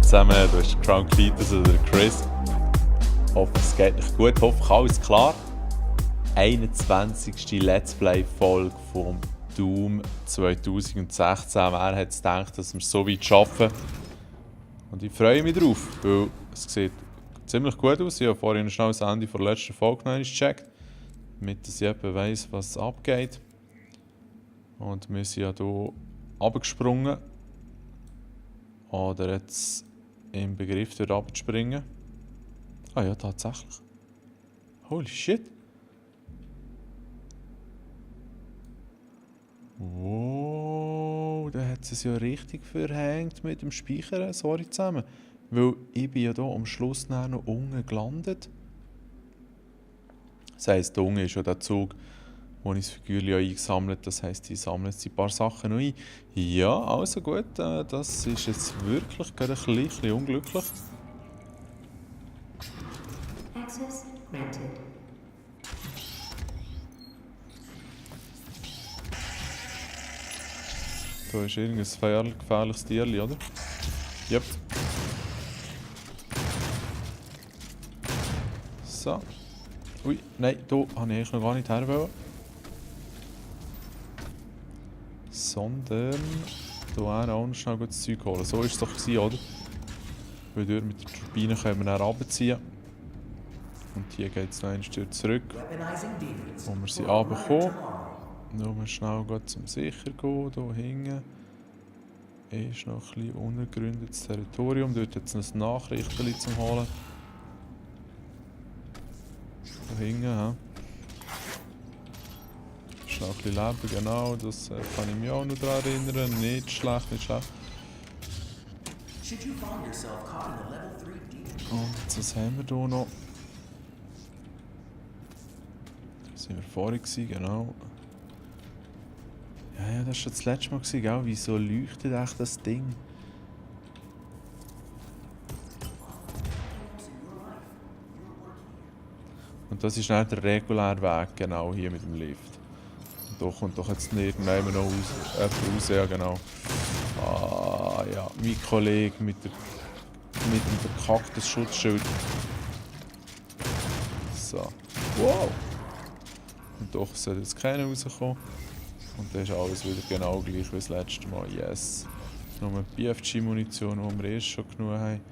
zusammen, du hast Crown Cletus oder Chris. Ich hoffe, es geht euch gut, ich hoffe, alles klar. 21. Let's Play-Folge vom Doom 2016. Wer hätte gedacht, dass wir es so weit schaffen? Und ich freue mich drauf, weil es sieht ziemlich gut aus. Ich habe vorhin schnell das Ende der letzten Folge noch gecheckt, damit ich etwa weiss, was abgeht. Und wir sind ja hier runtergesprungen. Oder jetzt im Begriff, dort runterzuspringen. Ah ja, tatsächlich. Holy shit. Wow, da hat es ja richtig verhängt mit dem Speichern. Sorry zusammen. Weil ich bin ja hier am Schluss noch unten gelandet. Das heisst, da unten ist ja der Zug, wo ich das Figürchen eingesammelt habe. Das heisst, ich sammle jetzt ein paar Sachen noch ein. Ja, also gut, das ist jetzt wirklich gerade ein bisschen unglücklich. Access granted. Da ist irgendein gefährliches Tierchen, oder? Yep. So. Ui, nein, da habe ich eigentlich noch gar nicht her wollen. Sondern hier auch noch schnell das Zeug holen. So war es doch gewesen, oder? Weil dort mit der Turbine können wir dann runterziehen. Und hier geht es noch ein Stück zurück, wo wir sie runterkommen. Nur schnell zum Sicher gehen, hier hinten. Ist noch ein bisschen unergründetes Territorium. Dort hat es ein Nachrichten zum Holen. Hier hinten, ja. Ist noch ein bisschen Leben, genau. Das kann ich mich auch noch daran erinnern. Nicht schlecht, nicht schlecht. Und was haben wir hier noch? Da sind wir vorhin gewesen, genau. Ja, das war schon das letzte Mal, gell? Wieso leuchtet echt das Ding? Und das ist nicht der reguläre Weg, genau hier mit dem Lift. Und da kommt doch jetzt nicht noch raus, ja genau. Ah ja, mein Kollege mit dem verkackten Schutzschild. So. Wow! Und doch sollte jetzt keiner rauskommen. Und dann ist alles wieder genau gleich wie das letzte Mal. Yes. Nur BFG-Munition, die wir erst schon genug haben.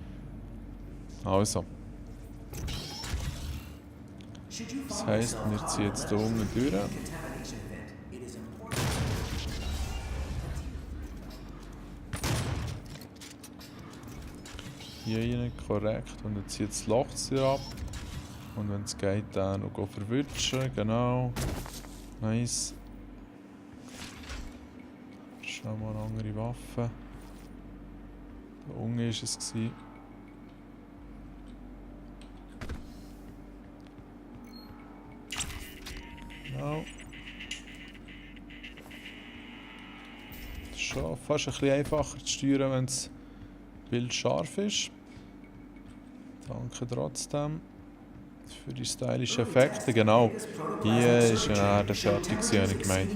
Also. Das heisst, wir ziehen jetzt hier unten durch. Hier rein, korrekt. Und dann zieht das Loch ab. Und wenn es geht, dann noch verwutschen. Genau. Nice. Schauen wir mal eine andere Waffe. Da unten war es. Genau. Das ist schon fast ein bisschen einfacher zu steuern, wenn das Bild scharf ist. Danke trotzdem für die stylischen Effekte. Genau. Hier ist ja der fertig, habe ich gemeint.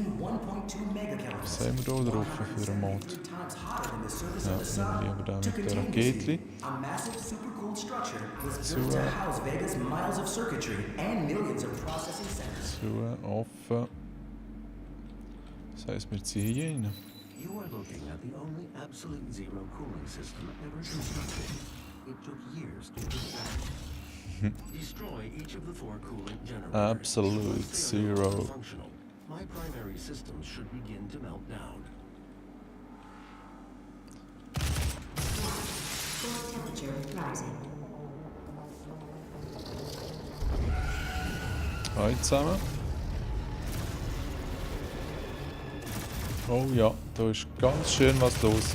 Was haben wir hier drauf für einen Mod? Ja, nehmen wir lieber den mit der Rakete. Zu, offen. Das heisst, wir ziehen hier rein. You are looking at the only absolute zero cooling system ever constructed. It took years to perfect. Destroy each of the 4 coolant generators. Absolute zero. Functional. My primary systems should begin to melt down. Core temperature rising. Hallo zusammen. Oh ja, da ist ganz schön was los.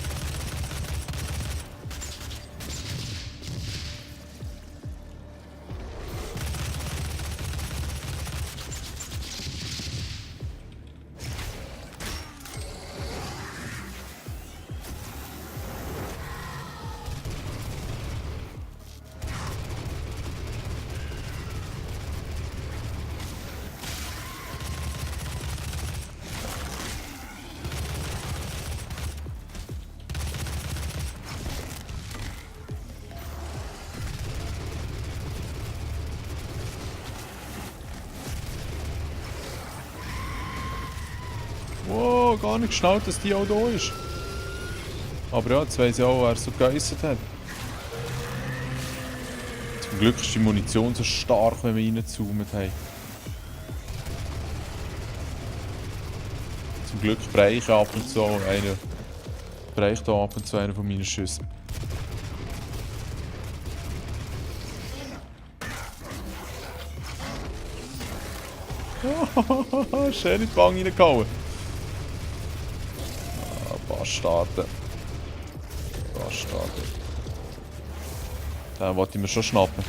habe gar nicht geschnallt, dass die auch da ist. Aber ja, jetzt weiss ich auch, wer so gegeissert hat. Zum Glück ist die Munition so stark, wenn wir reingezoomt haben. Zum Glück breche ab und zu einer. Breche da ab und zu einer von meinen Schüssen. Schön in die Wange reingehauen. Ah, Bastarde. Bastarde. Den wollte ich mir schon schnappen.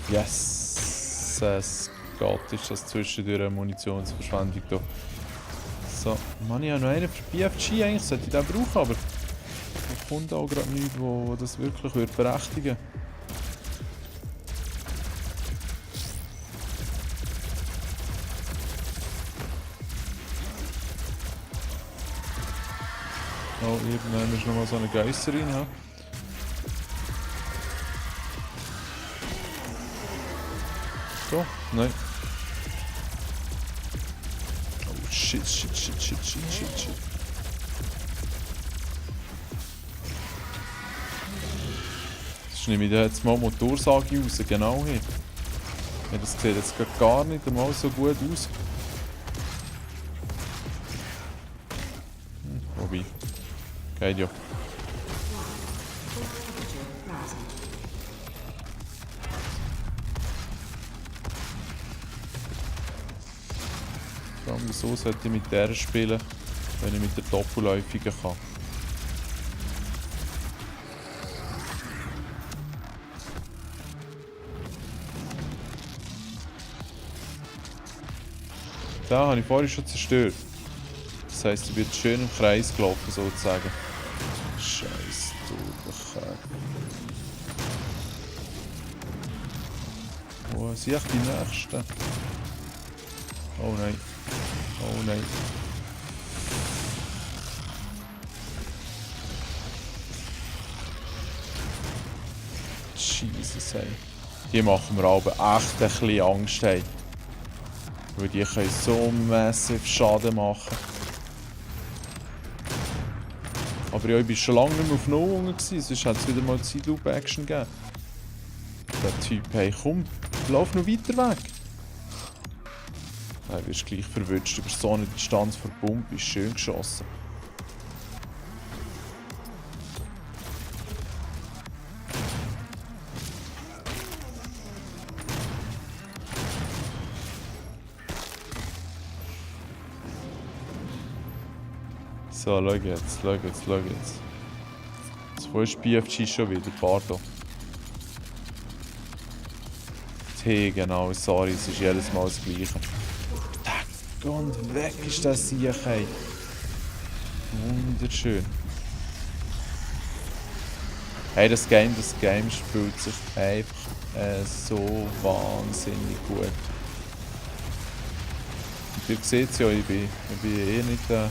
Yes! Gott, ist das zwischendurch eine Munitionsverschwendung hier. So, Mann, ich habe noch einen für BFG, eigentlich sollte ich den brauchen, aber da kommt auch gerade nichts, wo das wirklich wird berechtigen. Oh, irgendwann ist noch mal so eine Geister rein, ja. So, nein. Oh shit. Das nehme ich da jetzt mal Motorsage raus, genau hier. Ja, das sieht jetzt gar nicht einmal so gut aus. Wobei. Geht ja. Vor allem, wieso sollte ich mit der spielen, wenn ich mit der Doppelläufigen kann? Da habe ich vorhin schon zerstört. Das heisst, ich bin schön im Kreis gelaufen, sozusagen. Scheiße, du Bekämpfer. Wo sind echt die Nächsten? Oh nein. Oh nein. Jesus, ey. Die machen mir aber echt ein bisschen Angst, ey. Weil die können so massiv Schaden machen. Aber ja, ich war schon lange nicht mehr auf No gewesen, sonst hätte es wieder mal Zeitlupe-Action gegeben. Der Typ, hey komm, lauf noch weiter weg. Du wirst gleich verwünscht, über so eine Distanz vor der Pumpe ist schön geschossen. So, schau jetzt. Wo ist BFG schon wieder? Pardon. T, genau, sorry, es ist jedes Mal das Gleiche. Tack und weg ist das Sieg, ey. Wunderschön. Hey, das Game spielt sich einfach so wahnsinnig gut. Und ihr seht es ja, ich bin eh nicht der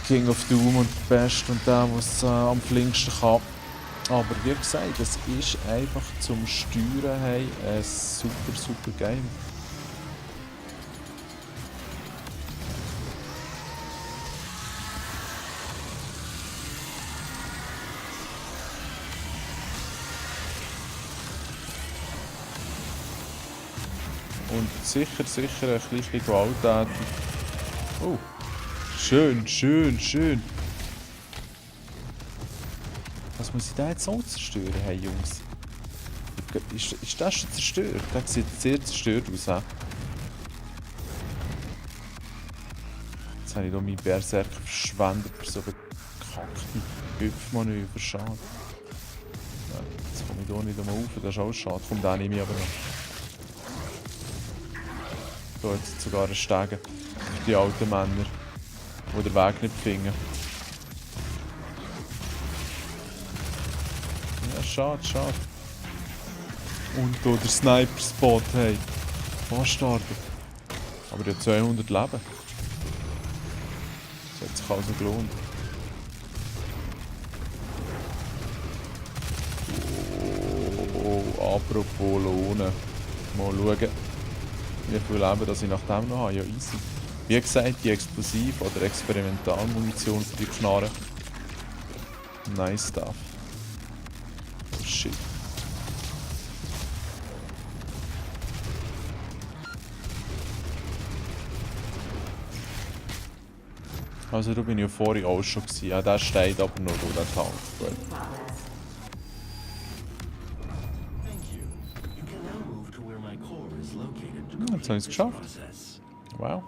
King of Doom und der Beste und der, der es am flinksten kann. Aber wie gesagt, es ist einfach zum Steuern hey, ein super Game. Und sicher ein bisschen gewalttätig. Oh, schön. Was muss ich da jetzt so zerstören, hey Jungs? Ist das schon zerstört? Das sieht sehr zerstört aus. He? Jetzt habe ich hier meinen Berserker verschwendet für so bekackte Hüpfmanöver. Schade. Ja, jetzt komme ich hier nicht einmal rauf, das ist auch schade. Komm, den nehme ich aber noch. Da jetzt sogar ein Stegen für die alten Männer, die den Weg nicht finden. Ja, schade. Und hier der Sniper-Spot, hey. Bastarde. Aber der hat 200 Leben. Das hat sich also gelohnt. Oh, apropos lohnen. Mal schauen, wie viel Leben das ich nach dem noch habe. Ja, easy. Wie gesagt, die Explosiv- oder Experimentalmunition für die Knarre. Nice stuff. Oh, shit. Also da bin ich ja vorhin auch schon gewesen. Ja, der steht aber noch durch den Tank. Gut. Progress. Thank you. You can now move to where my core is located to Jetzt habe ich complete es this geschafft. process. Wow.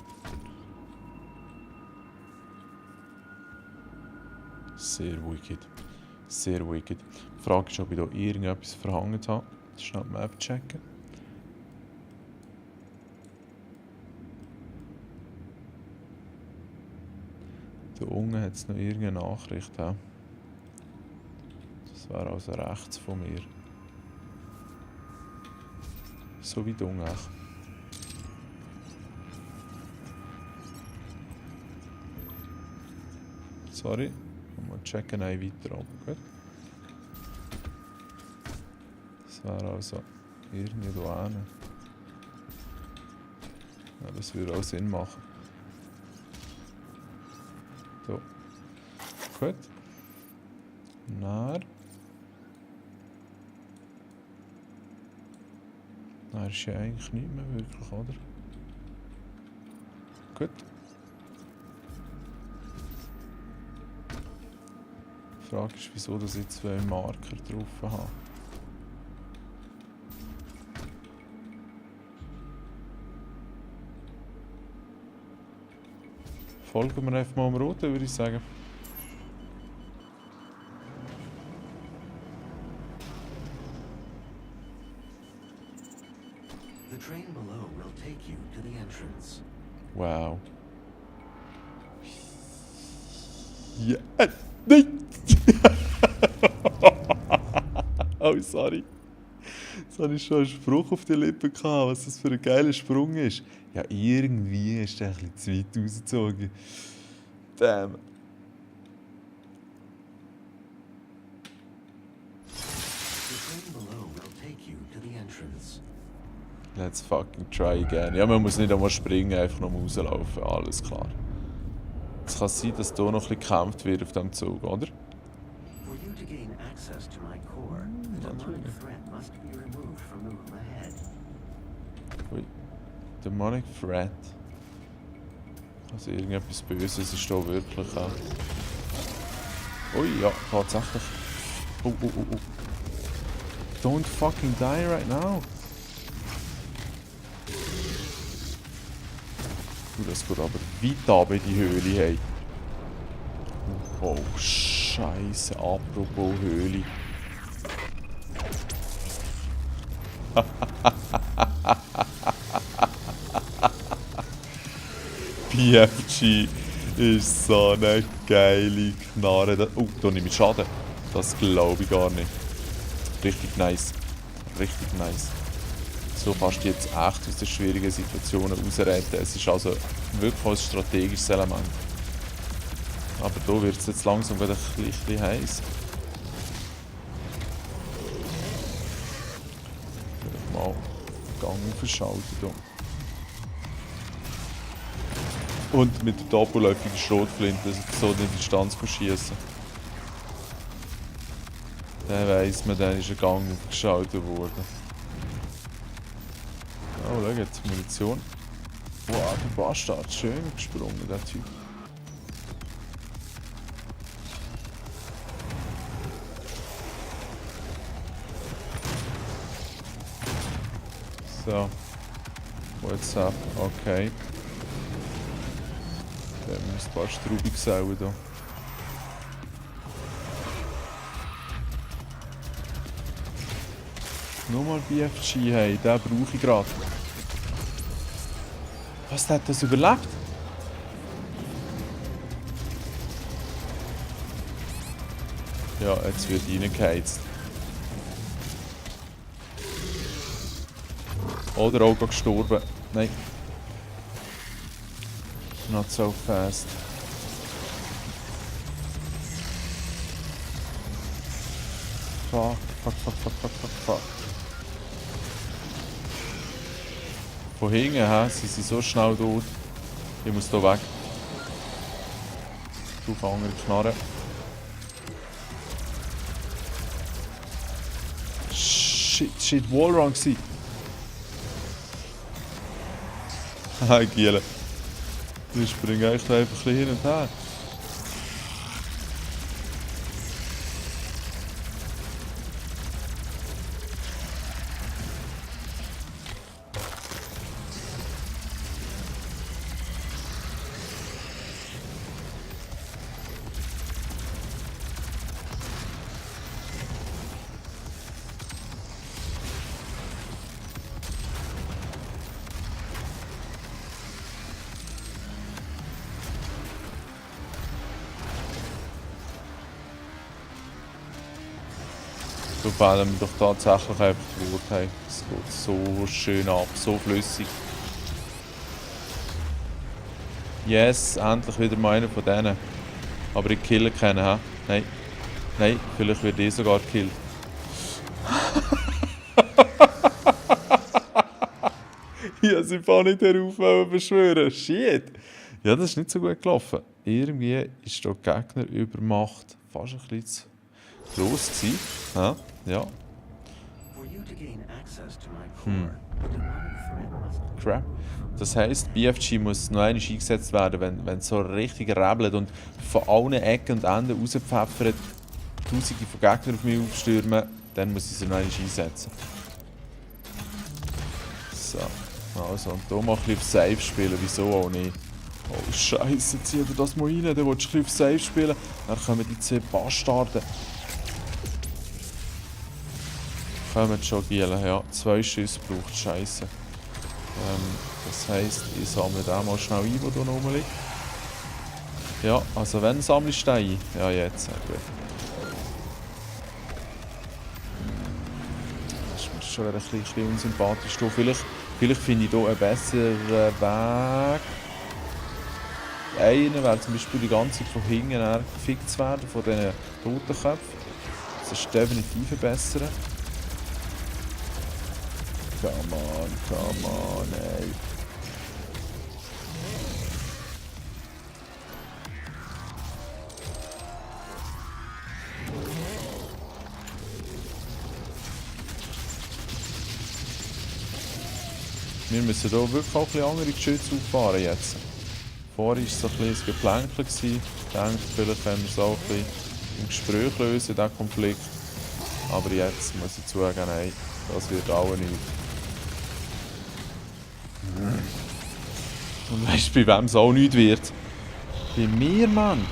Sehr wicked. Sehr wicked. Die Frage ist, ob ich hier irgendetwas verhangen habe. Schnell die Map checken. Da unten hat es noch irgendeine Nachricht. He? Das wäre also rechts von mir. So weit unten. Echt. Sorry. Mal checken, nein, weiter oben. Gut. Das wäre also irgendwie da hinten. Ja, das würde auch Sinn machen. So. Gut. Dann. Dann ist ja eigentlich nichts mehr wirklich, oder? Gut. Die Frage ist, wieso dass ich 2 Marker drauf habe. Folgen wir einfach mal am Roten, würde ich sagen. The train below will take you to the entrance. Wow. Ja. Nein! Oh, sorry. Jetzt habe ich schon einen Spruch auf die Lippen gehabt, was das für ein geiler Sprung ist. Ja, irgendwie ist der ein bisschen zu weit rausgezogen. Damn. The train below will take you to the entrance. Let's fucking try again. Ja, man muss nicht einmal springen, einfach nur rauslaufen. Alles klar. Es kann sein, dass hier noch ein bisschen gekämpft wird auf diesem Zug, oder? For you to gain access to my core, the demonic threat must be removed from the room ahead. Ui. Demonic Threat. Also irgendetwas Böses ist da wirklich. Ui, ja, tatsächlich. Oh, oh, oh, oh. Don't fucking die right now. Das geht aber weit ab in die Höhle, hey. Oh, Scheiße, apropos Höhle. BFG ist so eine geile Knarre. Oh, da nehme ich Schaden. Das glaube ich gar nicht. Richtig nice. Richtig nice. So kannst du jetzt echt aus den schwierigen Situationen rausretten. Es ist also wirklich ein strategisches Element. Aber da wird es jetzt langsam wieder ein bisschen heiß. Vielleicht mal Gang verschalten hier. Und mit der doppelläufigen Schrotflinte so in die Distanz schießen. Dann weiss man, dann ist ein Gang geschaltet worden. Oh, schau jetzt, Munition. Wow, der Bastard, schön gesprungen, der Typ. So. What's up? Okay. Der müsste fast straubig sein hier. Nochmal BFG, hey, den brauche ich gerade. Was, der hat das überlebt? Ja, jetzt wird reingeheizt. Oder auch gestorben. Nein. Not so fast. Fuck, fuck, fuck, fuck, fuck, fuck, fuck. Von hinten her sind sie so schnell tot. Ich muss hier weg. Auf andere Knarre. Shit, Wallrun gsi. Haha, Giele. Ich springe echt einfach ein bisschen hin und her. So fällen wir doch tatsächlich einfach tot. Hey. Es geht so schön ab, so flüssig. Yes, endlich wieder mal einer von denen. Aber ich kille keinen, hä? Nein. Nein, vielleicht wird ich sogar gekillt. Ich wollte sie fast nicht darauf beschwören. Shit! Ja, das ist nicht so gut gelaufen. Irgendwie ist der Gegner Übermacht fast ein bisschen zu gross gewesen. Ja. For you to gain access to my core, the demonic threat must Crap. Das heisst, BFG muss noch einmal eingesetzt werden, wenn es so richtig rebelt und von allen Ecken und Enden rauspfeffert, Tausende von Gegnern auf mich aufstürmen, dann muss ich sie noch einmal einsetzen. So, also, und hier mal ein bisschen auf Safe spielen, wieso auch nicht? Oh Scheiße, zieh dir das mal rein, dann willst du ein bisschen auf Safe spielen, dann kommen die 2 Bastarden. Kommen schon Gielen, ja. 2 Schüsse braucht, Scheiße. Das heisst, ich sammle den mal schnell ein, der hier rumliegt. Ja, also wenn sammle ich den ein? Ja, jetzt. Gut. Das ist mir schon ein bisschen unsympathisch. Vielleicht finde ich hier einen besseren Weg. Einer wäre zum Beispiel die ganze Zeit von hinten her gefickt zu werden, von diesen Totenköpfen. Das ist definitiv ein besserer. Come on, ey. Wir müssen hier wirklich auch ein bisschen andere Geschütze auffahren jetzt. Vorher war es so ein bisschen ein Geplänkel. Ich denke, vielleicht können wir es auch ein bisschen im Gespräch lösen, diesen Konflikt. Aber jetzt muss ich zugeben, nein, das wird auch nicht. Und weißt du, bei wem es auch nichts wird? Bei mir, Mann!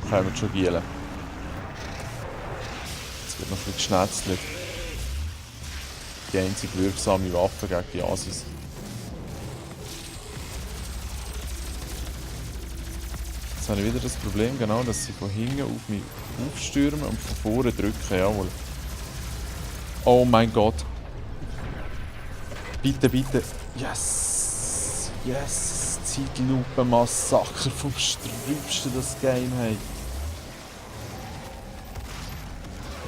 Können wir schon gielen. Jetzt wird noch ein bisschen geschnetzelt. Die einzige wirksame Waffe gegen die Asis. Jetzt habe ich wieder das Problem, genau, dass sie von hinten auf mich aufstürmen und von vorne drücken. Jawohl. Oh mein Gott. Bitte, bitte. Yes! Yes! Zeitlupen-Massaker vom Sträubsten, das Game, hey.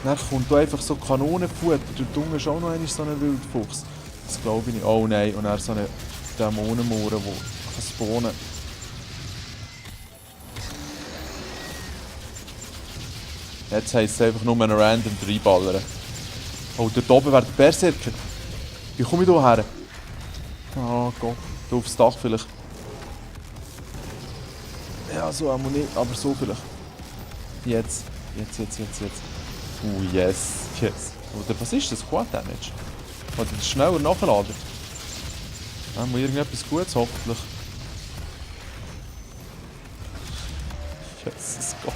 Dann kommt da einfach so Kanonenfutter. Der Dunge ist auch noch einmal so ein Wildfuchs. Das glaube ich nicht. Oh nein, und dann so eine Dämonenmoore, die spawnen kann. Jetzt heisst es einfach nur einen random reinballern. Oh, dort oben wäre der Berserker. Wie komme ich hier her? Oh Gott, hier aufs Dach vielleicht. Ja, so einmal nicht, aber so vielleicht. Jetzt. Yes. Oder was ist das? Quad Damage? Oder das schneller nachladen? Haben wir irgendetwas Gutes, hoffentlich. Jesus Gott.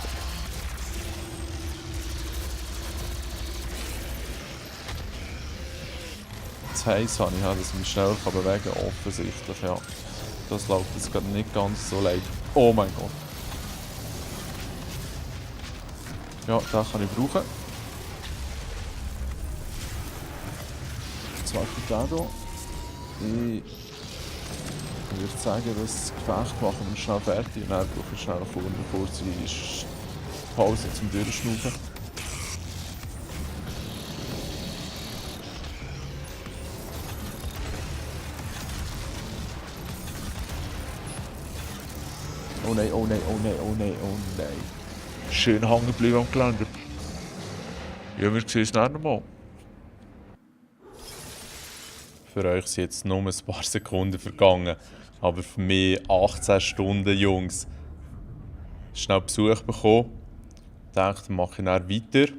Das heisst habe ich, dass ich mich schneller bewegen kann, offensichtlich, ja. Das läuft jetzt gerade nicht ganz so leid. Oh mein Gott. Ja, den kann ich brauchen. Zweite den hier. Ich würde sagen, das Gefecht machen wir schnell fertig und dann brauche ich schnell eine kurze Pause zum Durchschnaufen. Oh nein, oh nein, oh nein, oh nein, oh nein. Schön hängen geblieben am Gelände. Ja, wir sehen es nachher nochmal. Für euch sind jetzt nur ein paar Sekunden vergangen. Aber für mich 18 Stunden, Jungs. Schnell Besuch bekommen. Dachte, mache ich dann weiter.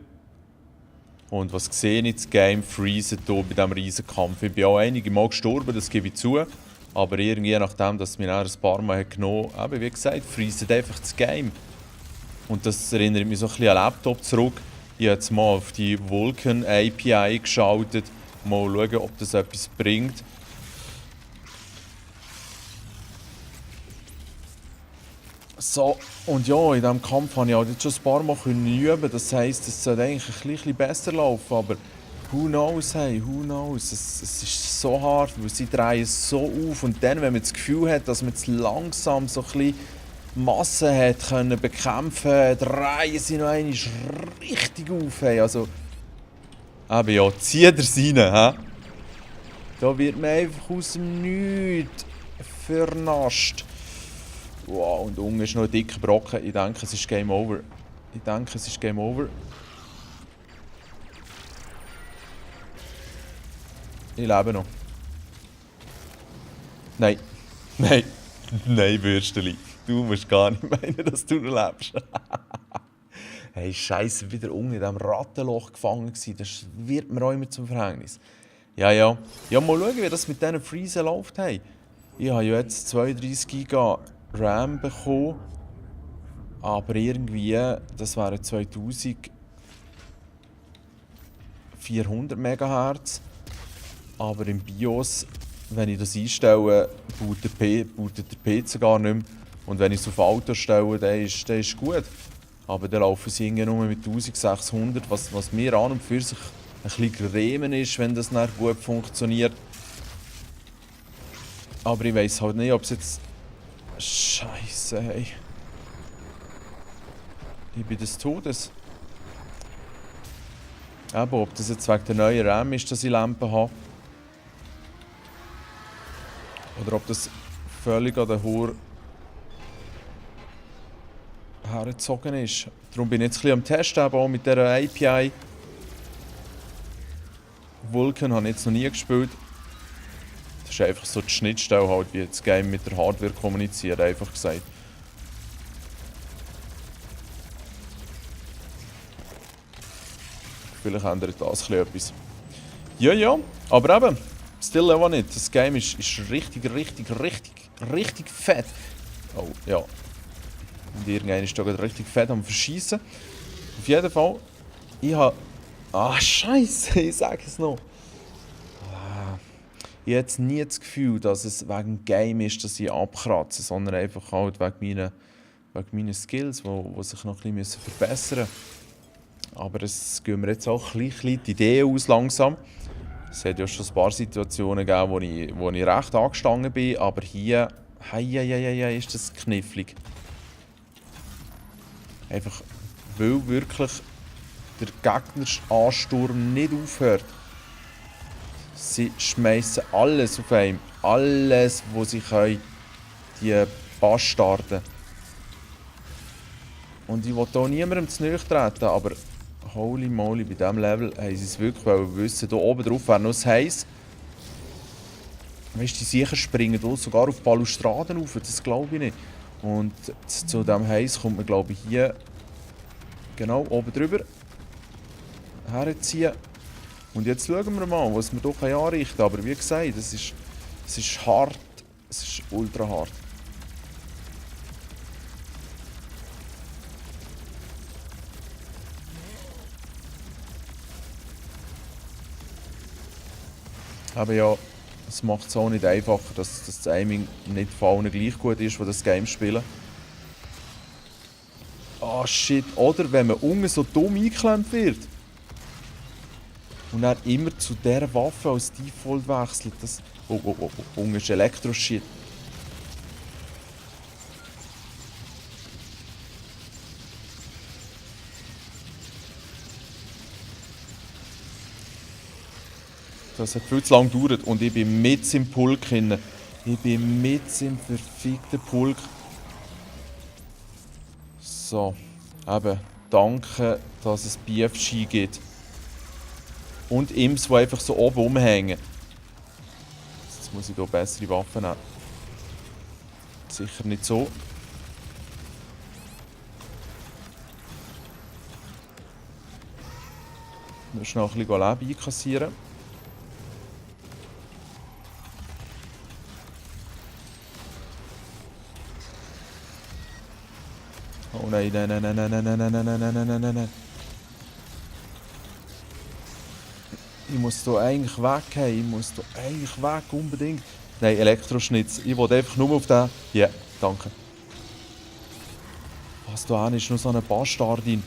Und was sehe ich? Das Game freezen hier bei diesem riesen Kampf. Ich bin auch einige Mal gestorben, das gebe ich zu. Aber irgendwie, nachdem dass mir ein paar Mal genommen hat, wie gesagt, freezet einfach das Game. Und das erinnert mich so ein bisschen an Laptop zurück. Ich habe jetzt mal auf die Vulkan API geschaltet. Mal schauen, ob das etwas bringt. So, und ja, in diesem Kampf habe ich auch jetzt schon ein paar Mal üben. Das heisst, es sollte eigentlich ein bisschen besser laufen. Aber who knows, hey, who knows. Es ist so hart, weil sie drehen so auf. Und dann, wenn man das Gefühl hat, dass man jetzt langsam so ein bisschen Massen hat können bekämpfen, drehen sie noch einmal richtig auf. Hey. Also, eben ja, zieht es rein. He? Da wird man einfach aus dem Nichts vernascht. Wow, und unten ist noch ein dicker Brocken. Ich denke, es ist Game Over. Ich denke, es ist Game Over. Ich lebe noch. Nein. Nein. Nein, Würsteli. Du musst gar nicht meinen, dass du noch lebst. Hey, Scheiße, wieder unten in diesem Rattenloch gefangen gewesen. Das wird mir auch immer zum Verhängnis. Ja, ja. Ja, mal schauen, wie das mit diesen Freezen läuft. Hey. Ich habe ja jetzt 32 GB RAM bekommen. Aber irgendwie, das wären 2400 MHz. Aber im BIOS, wenn ich das einstelle, bootet der PC gar nicht mehr. Und wenn ich es auf Auto stelle, dann ist gut. Aber dann laufen sie irgendwie nur mit 1600, was mir an und für sich ein bisschen Gremen ist, wenn das nicht gut funktioniert. Aber ich weiss halt nicht, ob es jetzt... Scheiße, hey. Ich bin des Todes. Aber ob das jetzt wegen der neuen RAM ist, dass ich Lampen habe. Oder ob das völlig an der Hure hergezogen ist. Darum bin ich jetzt ein bisschen am Testen, aber auch mit dieser API. Vulkan habe ich jetzt noch nie gespielt. Das ist einfach so die Schnittstelle, halt, wie das Game mit der Hardware kommuniziert, einfach gesagt. Vielleicht ändert das etwas. Ja, ja, aber eben, still auch nicht. Das Game ist richtig fett. Oh, ja. Und irgendwann ist da gerade richtig fett am Verschießen. Auf jeden Fall, ich habe... Ah, Scheiße, ich sage es noch. Ich habe jetzt nie das Gefühl, dass es wegen dem Game ist, dass ich abkratze, sondern einfach halt wegen meinen Skills, die sich noch ein bisschen verbessern müssen. Aber es gehen mir jetzt auch ein bisschen die Idee aus langsam. Es hat ja schon ein paar Situationen gegeben, wo ich recht angestanden bin, aber hier ist das knifflig. Einfach, weil wirklich der Gegner-Ansturm nicht aufhört. Sie schmeißen alles auf einen. Alles, was sie können. Die Bastarden. Und ich will hier niemandem zu nahe treten, aber holy moly, bei diesem Level haben sie es wirklich wissen. Hier oben drauf wäre noch das Heiß. Weißt du, die sicher springen hier sogar auf Balustraden rauf, das glaube ich nicht. Und zu diesem Heiß kommt man, glaube ich, hier genau oben drüber herziehen. Und jetzt schauen wir mal, was wir hier anrichten können. Aber wie gesagt, es ist hart. Es ist ultra hart. Aber ja, es macht es auch nicht einfacher, dass das Aiming nicht von allen gleich gut ist, die das Game spielen. Ah, shit. Oder wenn man unten so dumm eingeklemmt wird. Und dann immer zu dieser Waffe als Default wechselt. Das... Oh, unten ist Elektro-Shit. Das hat viel zu lange gedauert und ich bin mit im Pulk hin. Ich bin mit im verfickten Pulk. So, eben, danke, dass es BFG gibt. Und Imps, die einfach so oben rumhängen. Jetzt muss ich hier bessere Waffen nehmen. Sicher nicht so. Ich muss noch ein bisschen Leben einkassieren. Oh nein, nein, nein, nein, nein, nein, nein, nein, nein, nein, nein, nein, nein, nein. Ich muss hier eigentlich weg, hey. Ich muss hier eigentlich weg, unbedingt. Nein, Elektroschnitz. Ich will einfach nur auf den... Ja, danke. Was, da ist nur so eine Bastardin.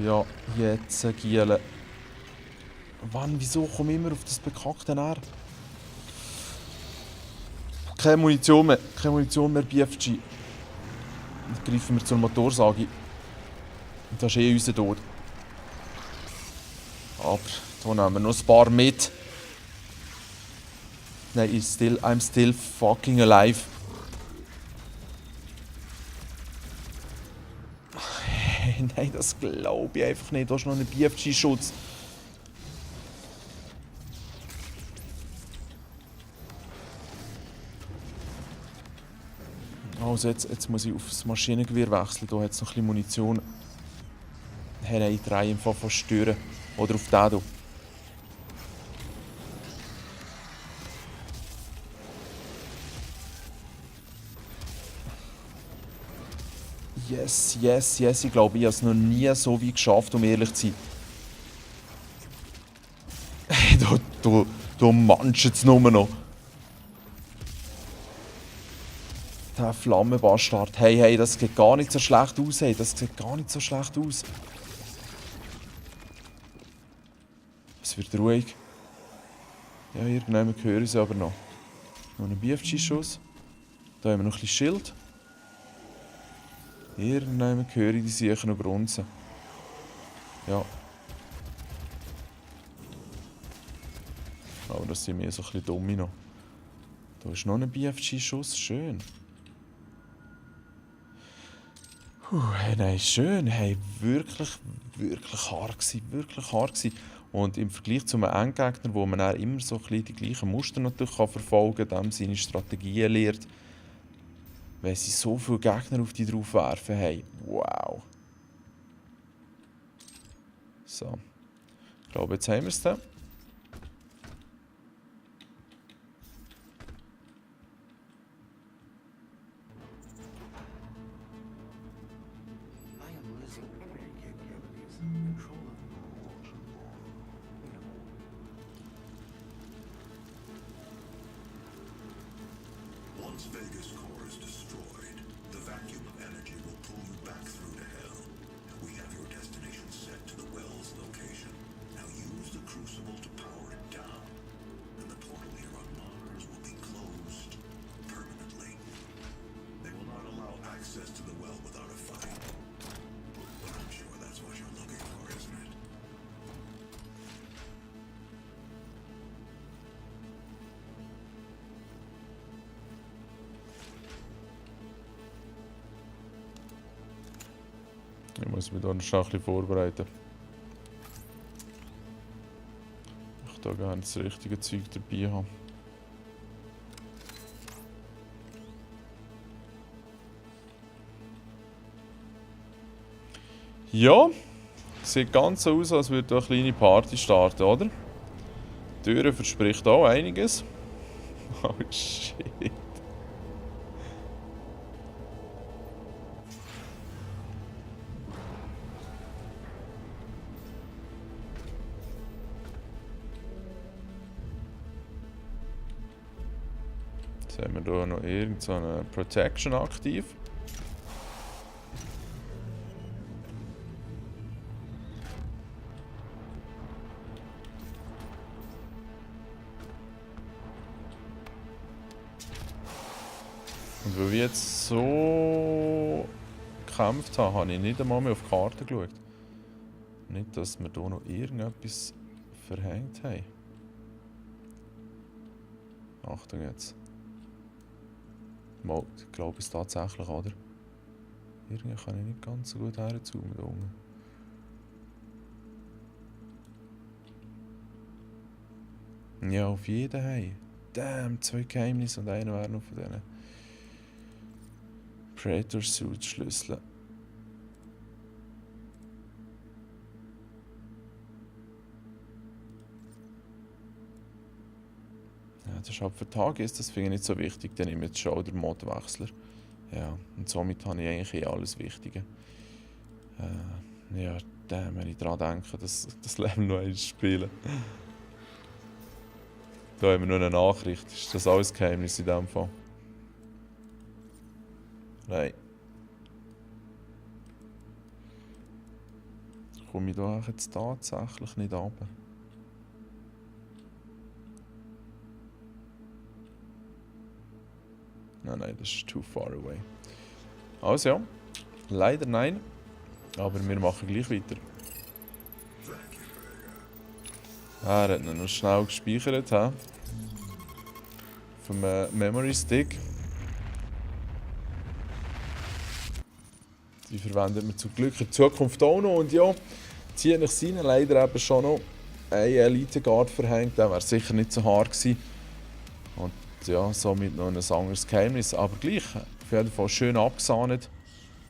Ja, jetzt Giele. Wann, wieso komme ich immer auf das bekackte R? Keine Munition mehr, BFG. Jetzt greifen wir zur Motorsage. Und das ist eh unser Tod. Aber da nehmen wir noch ein paar mit. Nein, I'm still fucking alive. Nein, das glaube ich einfach nicht. Da ist noch ein BFG-Schutz. Also jetzt muss ich auf das Maschinengewehr wechseln. Da hat es noch ein bisschen Munition. Hey, nein, ich drehe einfach von stören. Oder auf den hier. Yes, yes, yes. Ich glaube, ich habe es noch nie so weit geschafft, um ehrlich zu sein. Hey, du manchst es nur noch. Der Flammenbastard. Hey, hey, das sieht gar nicht so schlecht aus, hey. Das sieht gar nicht so schlecht aus. Es wird ruhig. Ja, irgendwann höre ich sie aber noch. Noch ein BFG-Schuss. Da haben wir noch ein bisschen Schild. Irgendwann höre ich die sicher noch grunzen. Ja. Aber das sind mir so ein bisschen dumme noch. Da ist noch ein BFG-Schuss. Schön. Hey, nein, schön. Hey, wirklich hart gewesen. Wirklich hart gewesen. Und im Vergleich zu einem Endgegner, wo man dann immer so ein bisschen die gleichen Muster natürlich verfolgen kann, dem seine Strategien lernt, wenn sie so viele Gegner auf die drauf werfen, hey, wow. So. Ich glaube, jetzt haben wir es dann. I am losing memory capabilities, control of Once Vegas core is destroyed, the vacuum of energy will pull you back through to hell. We have your destination set to the well's location. Now use the crucible to power it down, and the portal here on Mars will be closed permanently. They will not allow access to the well without a fight. But I'm sure that's what you're looking for, isn't it? Ich muss mich da noch ein bisschen vorbereiten. Ich da gerne das richtige Zeug dabei haben. Ja, sieht ganz so aus, als würde eine kleine Party starten, oder? Die Türe verspricht auch einiges. Oh shit. Jetzt haben wir hier noch irgendeine Protection aktiv. Und weil ich jetzt so gekämpft habe, habe ich nicht einmal mehr auf die Karte geschaut. Nicht, dass wir hier noch irgendetwas verhängt haben. Achtung jetzt. Mal, ich glaube es tatsächlich, oder? Irgendwie kann ich nicht ganz so gut herzoomen da unten. Ja, auf jeden Fall. Damn, 2 Geheimnisse und einer wäre noch von diesen Predator-Suit-Schlüsseln. Ja, das ist halt für Tage ist das finde ich nicht so wichtig, dann nehme ich jetzt schon den Modwechsler. Ja, und somit habe ich eigentlich eh alles Wichtige. Ja, damn, wenn ich daran denke, das Level noch einmal spielen. Da haben wir nur eine Nachricht. Ist das alles Geheimnis in dem Fall? Nein. Komme ich da jetzt tatsächlich nicht runter? Nein, das ist too far away. Also ja, leider nein. Aber wir machen gleich weiter. Er hat ihn noch schnell gespeichert, he? Vom Memory Stick. Die verwenden wir zum Glück in Zukunft auch noch. Und ja, zieht nach seinen leider eben schon noch ein Elite Guard verhängt. Der wäre sicher nicht so hart gewesen. Und ja, somit noch ein anderes Geheimnis. Aber gleich, auf jeden Fall schön abgesahnet.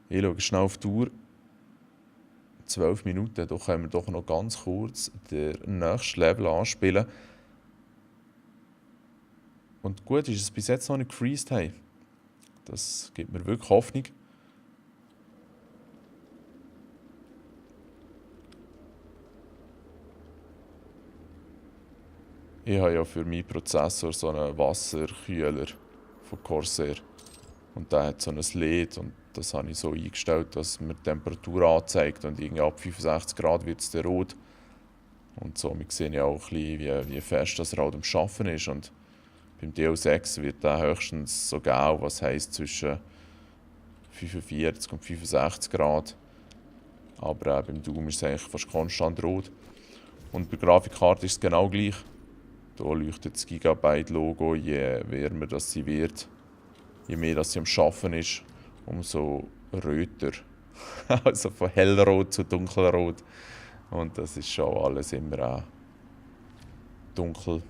Ich schaue schnell auf die Uhr. 12 Minuten, da können wir doch noch ganz kurz den nächsten Level anspielen. Und gut ist, dass wir bis jetzt noch nicht gefreezed haben. Das gibt mir wirklich Hoffnung. Ich habe ja für meinen Prozessor so einen Wasserkühler von Corsair. Und der hat so ein LED und das habe ich so eingestellt, dass mir die Temperatur anzeigt und irgendwie ab 65 Grad wird es dann rot. Und somit sehe ich auch ein bisschen, wie fest das Rad am Arbeiten ist. Und beim DL6 wird der höchstens so grau, was heisst zwischen 45 und 65 Grad. Aber beim Doom ist es eigentlich fast konstant rot. Und bei der Grafikkarte ist es genau gleich. Da leuchtet das Gigabyte-Logo, je wärmer das sie wird. Je mehr das sie am Arbeiten ist, umso röter. Also von hellrot zu dunkelrot. Und das ist schon alles immer auch dunkel.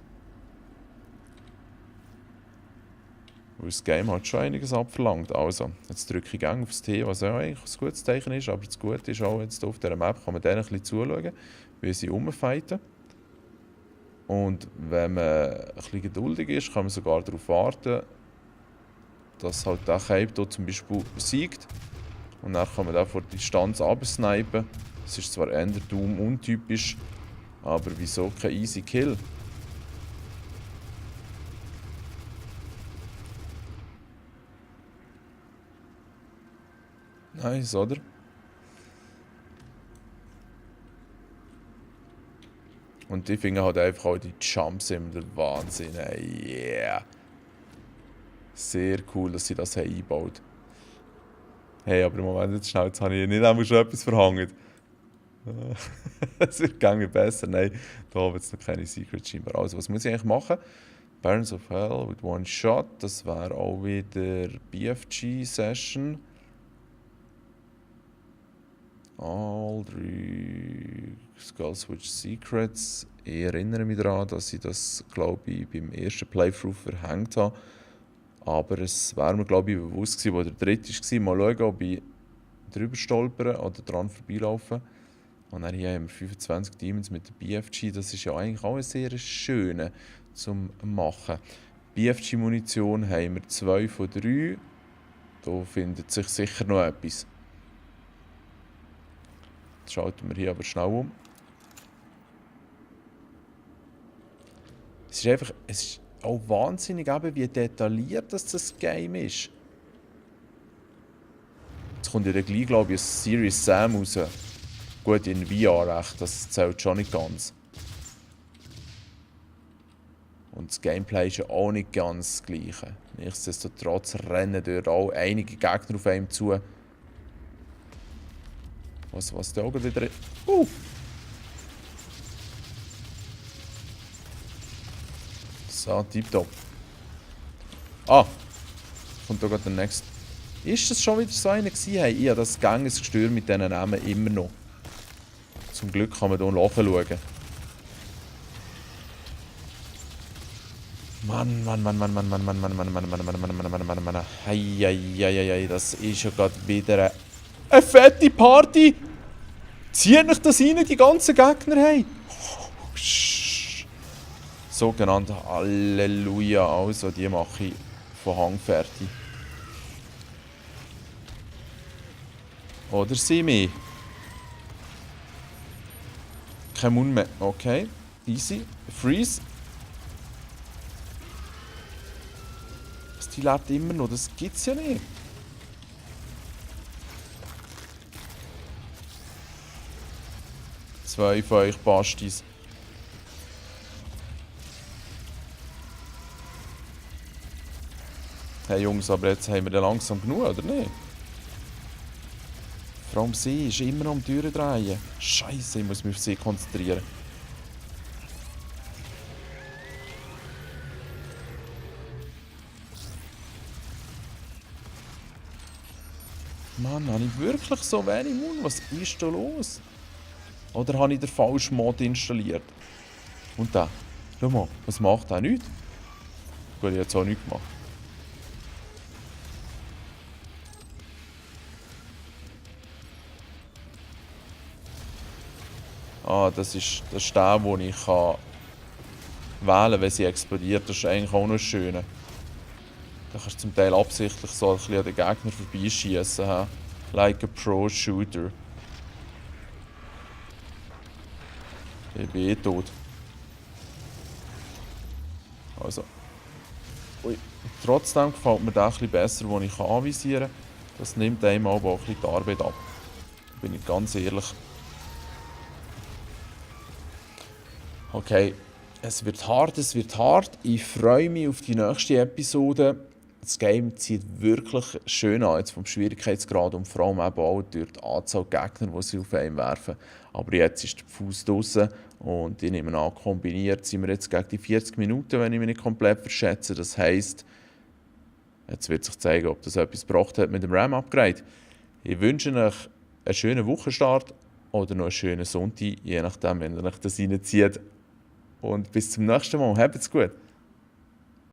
Weil das Game hat schon einiges abverlangt. Also, jetzt drücke ich gerne aufs T, was auch eigentlich ein gutes Zeichen ist. Aber das Gute ist auch, jetzt auf dieser Map kann man denen ein bisschen zuschauen, wie sie rumfighten. Und wenn man ein bisschen geduldig ist, kann man sogar darauf warten, dass halt der Cape hier zum Beispiel siegt. Und dann kann man den von der Distanz absnipen. Das ist zwar eher Doom untypisch, aber wieso kein easy Kill? Nice, oder? Und ich finde halt einfach auch die Jumps immer der Wahnsinn. Yeah! Sehr cool, dass sie das eingebaut haben. Hey, aber im Moment jetzt schnell, jetzt habe ich nicht einmal schon etwas verhangen. Es wird gängig besser. Nein, da haben wir jetzt noch keine Secret scheinbar. Also, was muss ich eigentlich machen? Barons of Hell with one shot. Das wäre auch wieder BFG-Session. All 3 Skullswitch Secrets. Ich erinnere mich daran, dass ich das, glaube ich, beim ersten Playthrough verhängt habe. Aber es wäre mir, glaube ich, bewusst gewesen, wo der dritte war. Mal schauen, ob ich drüber stolpern oder dran vorbeilaufen. Und dann hier haben wir 25 Demons mit der BFG. Das ist ja eigentlich auch ein sehr schöner zum Machen. BFG-Munition haben wir 2 von 3. Da findet sich sicher noch etwas. Jetzt schalten wir hier aber schnell um. Es ist einfach... Es ist auch wahnsinnig, wie detailliert das Game ist. Jetzt kommt ja dann gleich, glaube ich, ein Serious Sam raus. Gut, in VR echt, das zählt schon nicht ganz. Und das Gameplay ist ja auch nicht ganz das gleiche. Nichtsdestotrotz rennen dort auch einige Gegner auf einem zu. Was der auch wieder... So, tipptopp. Ah! kommt da gerade der nächste. Ist das schon wieder so einer gewesen? Hey, ich habe das gängiges Gestür mit diesen Namen immer noch. Zum Glück kann man hier nachschauen. Mann. Hei, das ist ja gerade wieder eine fette Party. Zieht euch das rein, die ganzen Gegner, hey. Sogenannte Halleluja, also die mache ich von Hang fertig. Oder sie mich? Kein Mund mehr. Okay, easy. Freeze. Die lebt immer noch, das gibt's ja nicht. Zwei von euch Bastis. Hey Jungs, aber jetzt haben wir den langsam genug, oder nicht? Vor allem sie ist immer noch am Türen drehen. Scheiße, ich muss mich auf sie konzentrieren. Mann, habe ich wirklich so wenig Mund? Was ist da los? Oder habe ich den falschen Mod installiert? Und der? Schau mal, was macht der? Nichts? Gut, ich habe jetzt auch nichts gemacht. Ah, das ist der, den ich wählen kann, wenn sie explodiert. Das ist eigentlich auch noch schön. Da kannst du zum Teil absichtlich so ein bisschen an den Gegner vorbeischießen. Like a Pro-Shooter. Ich bin eh tot. Also. Ui. Trotzdem gefällt mir der ein bisschen besser, den ich anvisieren kann. Das nimmt einem aber auch ein bisschen die Arbeit ab. Da bin ich ganz ehrlich. Okay, es wird hart. Ich freue mich auf die nächste Episode. Das Game zieht wirklich schön an, jetzt vom Schwierigkeitsgrad und vor allem eben auch durch die Anzahl Gegner, die sie auf einen werfen. Aber jetzt ist der Fuß draussen und ich nehme an, kombiniert sind wir jetzt gegen die 40 Minuten, wenn ich mich nicht komplett verschätze. Das heisst, jetzt wird sich zeigen, ob das etwas gebracht hat mit dem RAM-Upgrade. Ich wünsche euch einen schönen Wochenstart oder noch einen schönen Sonntag, je nachdem, wenn ihr euch das reinzieht. Und bis zum nächsten Mal. Habt's gut.